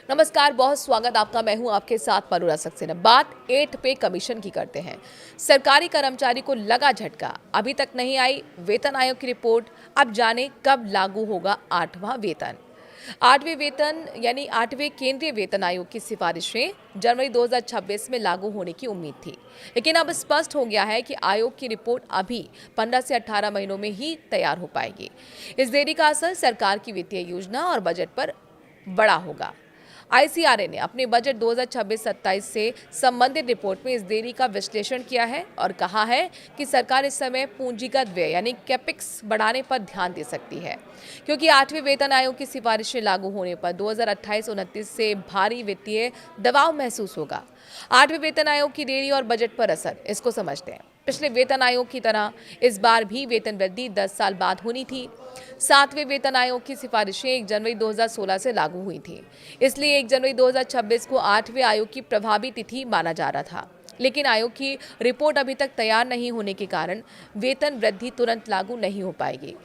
नमस्कार, बहुत स्वागत आपका। मैं हूं आपके साथ मरुरा सक्सेना। बात 8 पे कमीशन की करते हैं। सरकारी कर्मचारी को लगा झटका, अभी तक नहीं आई वेतन आयोग की रिपोर्ट। अब जाने कब लागू होगा 8वां वेतन। 8वें वेतन यानी 8वें केंद्रीय वेतन आयोग की सिफारिशें जनवरी 2026 में लागू होने की उम्मीद थी, लेकिन अब स्पष्ट हो गया है कि आयोग की रिपोर्ट अभी 15 से 18 महीनों में ही तैयार हो पाएगी। इस देरी का असर सरकार की वित्तीय योजना और बजट पर बड़ा होगा। आईसीआरए ने अपने बजट 2026-27 से संबंधित रिपोर्ट में इस देरी का विश्लेषण किया है और कहा है कि सरकार इस समय पूंजीगत व्यय यानी कैपेक्स बढ़ाने पर ध्यान दे सकती है, क्योंकि 8वें वेतन आयोग की सिफारिशें लागू होने पर 2028-29 से भारी वित्तीय दबाव महसूस होगा। 8वें वेतन आयोग की देरी और बजट पर असर, इसको समझते हैं। पिछले वेतन आयोग की तरह इस बार भी वेतन वृद्धि 10 साल बाद होनी थी। 7वें वेतन आयोग की सिफारिशें 1 जनवरी 2016 से लागू हुई थी, इसलिए 1 जनवरी 2026 को 8वें आयोग की प्रभावी तिथि माना जा रहा था। लेकिन आयोग की रिपोर्ट अभी तक तैयार नहीं होने के कारण वेतन वृद्धि तुरंत लागू नहीं हो पाएगी।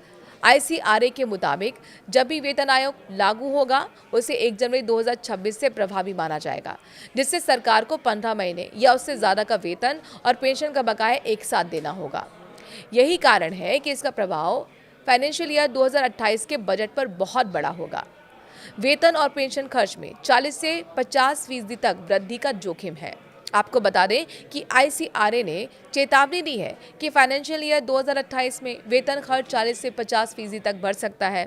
आईसीआरए के मुताबिक जब भी वेतन आयोग लागू होगा, उसे 1 जनवरी 2026 से प्रभावी माना जाएगा, जिससे सरकार को 15 महीने या उससे ज़्यादा का वेतन और पेंशन का बकाया एक साथ देना होगा। यही कारण है कि इसका प्रभाव फाइनेंशियल ईयर 2028 के बजट पर बहुत बड़ा होगा। वेतन और पेंशन खर्च में 40 से 50% तक वृद्धि का जोखिम है। आपको बता दें कि आईसीआरए ने चेतावनी दी है कि फाइनेंशियल ईयर 2028 में वेतन खर्च 40 से 50% तक बढ़ सकता है।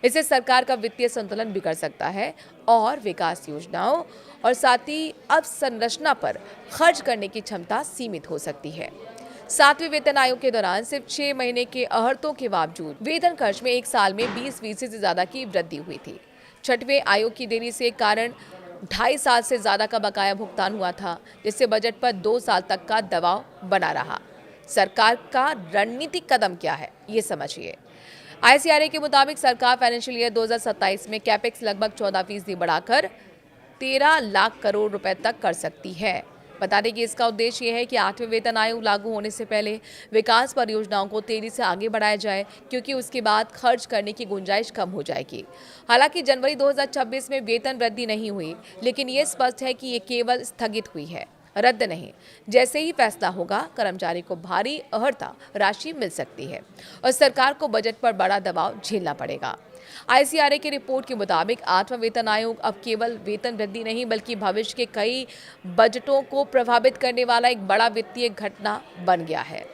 इससे सरकार का वित्तीय संतुलन बिगड़ सकता है और विकास योजनाओं और साथ ही अवसंरचना पर खर्च करने की क्षमता सीमित हो सकती है। 7वें वेतन आयोग के दौरान सिर्फ 6 महीने के अहर्तों के बावजूद वेतन खर्च में एक साल में 20% से ज्यादा की वृद्धि हुई थी। 6वें आयोग की देरी से कारण 2.5 साल से ज्यादा का बकाया भुगतान हुआ था, जिससे बजट पर 2 साल तक का दबाव बना रहा। सरकार का रणनीतिक कदम क्या है, ये समझिए। आईसीआरए के मुताबिक सरकार फाइनेंशियल ईयर 2027 में कैपेक्स लगभग 14% बढ़ाकर 13 लाख करोड़ रुपए तक कर सकती है। बता दें कि इसका उद्देश्य यह है कि 8वें वेतन आयोग लागू होने से पहले विकास परियोजनाओं को तेजी से आगे बढ़ाया जाए, क्योंकि उसके बाद खर्च करने की गुंजाइश कम हो जाएगी। हालांकि जनवरी 2026 में वेतन वृद्धि नहीं हुई, लेकिन ये स्पष्ट है कि ये केवल स्थगित हुई है, रद्द नहीं। जैसे ही फैसला होगा, कर्मचारी को भारी अर्हता राशि मिल सकती है और सरकार को बजट पर बड़ा दबाव झेलना पड़ेगा। आईसीआरए की रिपोर्ट के मुताबिक 8वां वेतन आयोग अब केवल वेतन वृद्धि नहीं, बल्कि भविष्य के कई बजटों को प्रभावित करने वाला एक बड़ा वित्तीय घटना बन गया है।